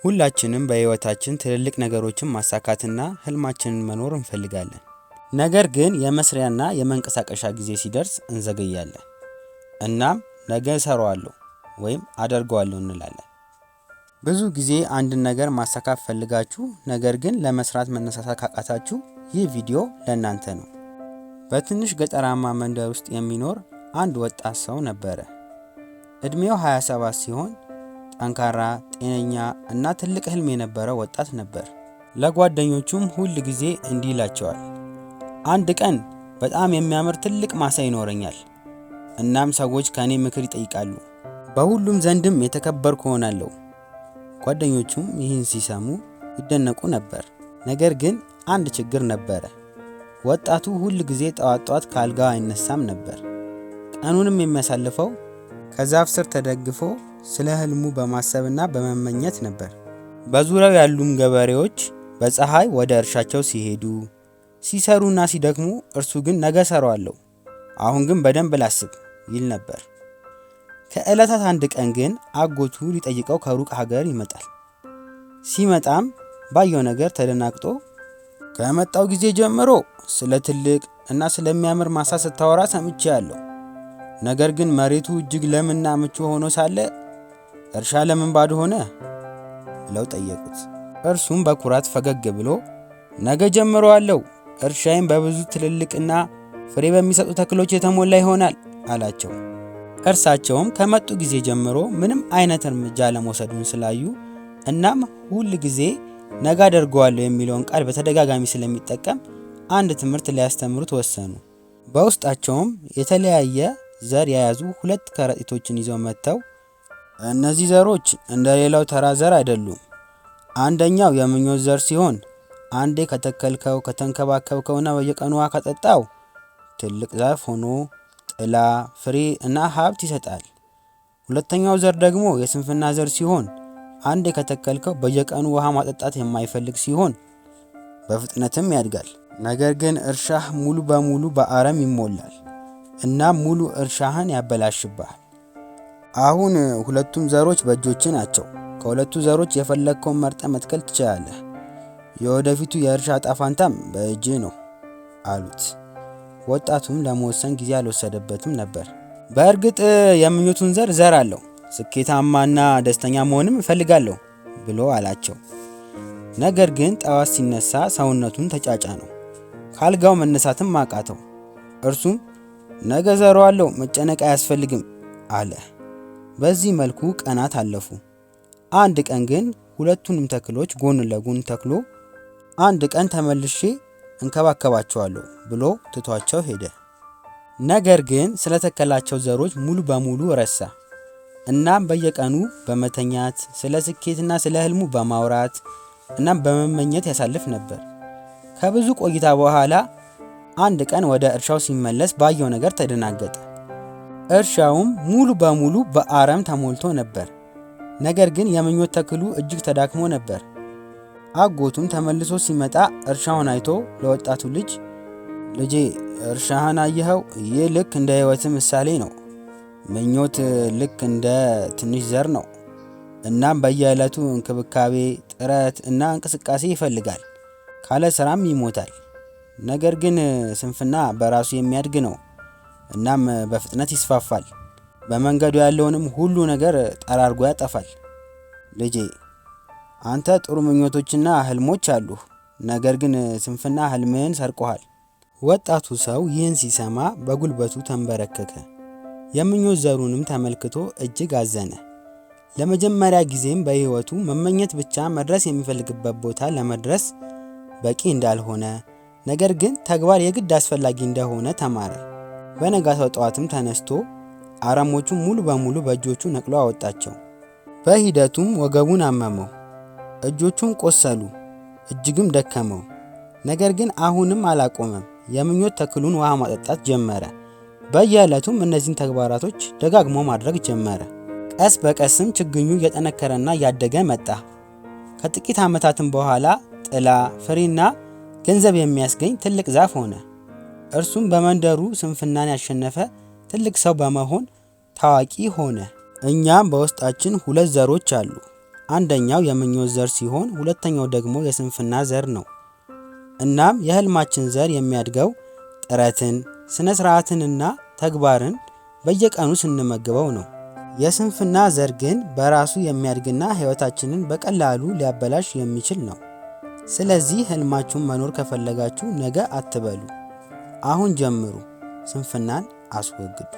ሁላችንም በህይወታችን ትልልቅ ነገሮችን ማሳካትና ህልማችንን መኖር እንፈልጋለን። ነገር ግን የመስሪያና የመንቀሳቀሻ ጊዜ ሲደርስ እንዘገያለን። እናም ነገ እሰራዋለሁ ወይም አደርገዋለሁ እንላለን። ብዙ ጊዜ አንድን ነገር ማሳካት ፈልጋችሁ ነገር ግን ለመስራት መነሳሳት ካቃታችሁ ይህ ቪዲዮ ለእናንተ ነው። በትንሽ ገጠራማ መንደር ውስጥ የሚኖር አንድ ወጣት ሰው ነበረ። እድሜው 27 ሲሆን ጠንካራ፣ ጤነኛ እና ትልቅ ህልም የነበረው ወጣት ነበር። ለጓደኞቹም ሁል ጊዜ እንዲህ ይላቸዋል፣ አንድ ቀን በጣም የሚያምር ትልቅ ማሳ ይኖረኛል። እናም ሰዎች ከኔ ምክር ይጠይቃሉ፣ በሁሉም ዘንድም የተከበርኩ ሆናለሁ። ጓደኞቹም ይህን ሲሰሙ ይደነቁ ነበር። ነገር ግን አንድ ችግር ነበረ። ወጣቱ ሁል ጊዜ ጠዋት ከአልጋው አይነሳም ነበር። ቀኑንም የሚያሳልፈው ከዛፍ ስር ተደግፎ ስለ ህልሙ በማሰብና በመመኘት ነበር። በዙሪያው ያሉም ገበሬዎች በፀሐይ ወደ እርሻቸው ሲሄዱ፣ ሲሰሩና ሲደክሙ እርሱ ግን ነገ እሰራዋለሁ፣ አሁን ግን በደንብ ላስብ ይል ነበር። ከዕለታት አንድ ቀን ግን አጎቱ ሊጠይቀው ከሩቅ ሀገር ይመጣል። ሲመጣም ባየው ነገር ተደናግጦ ከመጣው ጊዜ ጀምሮ ስለ ትልቅ እና ስለሚያምር ማሳ ስታወራ ሰምቻለሁ። ነገር ግን መሬቱ እጅግ ለምና ምቹ ሆኖ ሳለ እርሻ ለምን ባዶ ሆነ ብለው ጠየቁት። እርሱም በኩራት ፈገግ ብሎ ነገ ጀምረዋለሁ፣ እርሻዬም በብዙ ትልልቅና ፍሬ በሚሰጡ ተክሎች የተሞላ ይሆናል አላቸው። እርሳቸውም ከመጡ ጊዜ ጀምሮ ምንም አይነት እርምጃ ለመውሰዱን ስላዩ እናም ሁል ጊዜ ነገ አደርገዋለሁ የሚለውን ቃል በተደጋጋሚ ስለሚጠቀም አንድ ትምህርት ሊያስተምሩት ወሰኑ። በውስጣቸውም የተለያየ ዘር የያዙ 2 ከረጢቶችን ይዘው መጥተው እነዚህ ዘሮች እንደ ሌላው ተራ ዘር አይደሉም። አንደኛው የምኞት ዘር ሲሆን አንዴ ከተከልከው ከተንከባከብከውና በየቀኑ ውሃ ካጠጣው ትልቅ ዛፍ ሆኖ ጥላ፣ ፍሬ እና ሀብት ይሰጣል። ሁለተኛው ዘር ደግሞ የስንፍና ዘር ሲሆን አንዴ ከተከልከው በየቀኑ ውሃ ማጠጣት የማይፈልግ ሲሆን በፍጥነትም ያድጋል። ነገር ግን እርሻህ ሙሉ በሙሉ በአረም ይሞላል እና ሙሉ እርሻህን ያበላሽብሃል። አሁን ሁለቱም ዘሮች በእጆች ናቸው። ከሁለቱ ዘሮች የፈለግከውን መርጠ መትከል ትችላለህ። የወደፊቱ የእርሻ ዕጣ ፈንታም በእጅ ነው አሉት። ወጣቱም ለመወሰን ጊዜ አልወሰደበትም ነበር። በእርግጥ የምኞቱን ዘር አለው፣ ስኬታማና ደስተኛ መሆንም እፈልጋለሁ ብሎ አላቸው። ነገር ግን ጠዋት ሲነሳ ሰውነቱን ተጫጫነው፣ ካልጋው መነሳትም አቃተው። እርሱም ነገ እዘራዋለሁ፣ መጨነቅ አያስፈልግም አለ። በዚህ መልኩ ቀናት አለፉ። አንድ ቀን ግን ሁለቱንም ተክሎች ጎን ለጎን ተክሎ አንድ ቀን ተመልሼ እንከባከባቸዋለሁ ብሎ ትቷቸው ሄደ። ነገር ግን ስለተከላቸው ዘሮች ሙሉ በሙሉ ረሳ። እናም በየቀኑ በመተኛት ስለ ስኬትና ስለ ህልሙ በማውራት እናም በመመኘት ያሳልፍ ነበር። ከብዙ ቆይታ በኋላ አንድ ቀን ወደ እርሻው ሲመለስ ባየው ነገር ተደናገጠ። እርሻውም ሙሉ በሙሉ በአረም ተሞልቶ ነበር። ነገር ግን የምኞት ተክሉ እጅግ ተዳክሞ ነበር። አጎቱም ተመልሶ ሲመጣ እርሻውን አይቶ ለወጣቱ ልጄ እርሻህን አየኸው? ይህ ልክ እንደ ህይወት ምሳሌ ነው። ምኞት ልክ እንደ ትንሽ ዘር ነው። እናም በየዕለቱ እንክብካቤ፣ ጥረት እና እንቅስቃሴ ይፈልጋል። ካለ ስራም ይሞታል። ነገር ግን ስንፍና በራሱ የሚያድግ ነው። እናም በፍጥነት ይስፋፋል። በመንገዱ ያለውንም ሁሉ ነገር ጠራርጎ ያጠፋል። ልጄ አንተ ጥሩ ምኞቶችና ህልሞች አሉህ፣ ነገር ግን ስንፍና ህልምህን ሰርቆሃል። ወጣቱ ሰው ይህን ሲሰማ በጉልበቱ ተንበረከከ። የምኞት ዘሩንም ተመልክቶ እጅግ አዘነ። ለመጀመሪያ ጊዜም በህይወቱ መመኘት ብቻ መድረስ የሚፈልግበት ቦታ ለመድረስ በቂ እንዳልሆነ፣ ነገር ግን ተግባር የግድ አስፈላጊ እንደሆነ ተማረ። በነጋታው ጠዋትም ተነስቶ አረሞቹን ሙሉ በሙሉ በእጆቹ ነቅሎ አወጣቸው። በሂደቱም ወገቡን አመመው፣ እጆቹን ቆሰሉ፣ እጅግም ደከመው። ነገር ግን አሁንም አላቆመም። የምኞት ተክሉን ውሃ ማጠጣት ጀመረ። በየዕለቱም እነዚህን ተግባራቶች ደጋግሞ ማድረግ ጀመረ። ቀስ በቀስም ችግኙ እየጠነከረና እያደገ መጣ። ከጥቂት ዓመታትም በኋላ ጥላ፣ ፍሬና ገንዘብ የሚያስገኝ ትልቅ ዛፍ ሆነ። እርሱም በመንደሩ ስንፍናን ያሸነፈ ትልቅ ሰው በመሆን ታዋቂ ሆነ። እኛም በውስጣችን 2 ዘሮች አሉ። አንደኛው የምኞት ዘር ሲሆን ሁለተኛው ደግሞ የስንፍና ዘር ነው። እናም የህልማችን ዘር የሚያድገው ጥረትን፣ ስነ ስርዓትንና ተግባርን በየቀኑ ስንመግበው ነው። የስንፍና ዘር ግን በራሱ የሚያድግና ህይወታችንን በቀላሉ ሊያበላሽ የሚችል ነው። ስለዚህ ህልማችሁን መኖር ከፈለጋችሁ ነገ አትበሉ፣ አሁን ጀምሩ። ስንፍናን አስወግዱ።